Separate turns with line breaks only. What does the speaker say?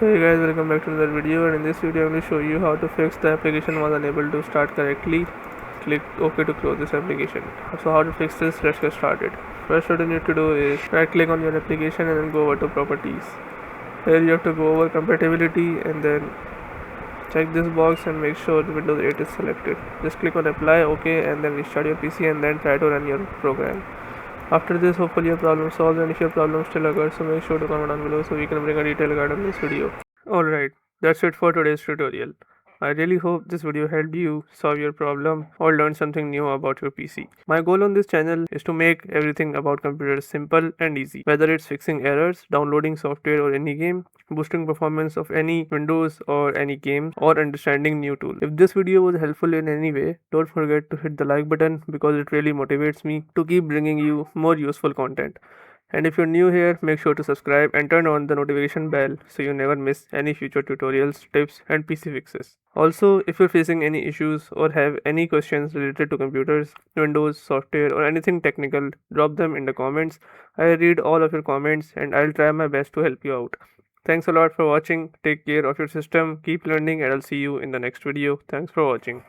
So hey guys, welcome back to another video, and in this video I'm going to show you how to fix the application was unable to start correctly. Click OK to close this application. So how to fix this? Let's get started. First, what you need to do is right click on your application and then go over to properties. Here you have to go over compatibility and then check this box and make sure Windows 8 is selected. Just click on apply, OK, and then restart your PC and then try to run your program. After this, hopefully your problem solves, and if your problem still occurs, so make sure to comment down below so we can bring a detailed guide on this video. Alright, that's it for today's tutorial. I really hope this video helped you solve your problem or learn something new about your PC. My goal on this channel is to make everything about computers simple and easy, whether it's fixing errors, downloading software or any game, boosting performance of any Windows or any game, or understanding new tools. If this video was helpful in any way, don't forget to hit the like button because it really motivates me to keep bringing you more useful content. And if you're new here, make sure to subscribe and turn on the notification bell so you never miss any future tutorials, tips, and PC fixes. Also, if you're facing any issues or have any questions related to computers, Windows, software, or anything technical, drop them in the comments. I read all of your comments and I'll try my best to help you out. Thanks a lot for watching. Take care of your system, keep learning, and I'll see you in the next video. Thanks for watching.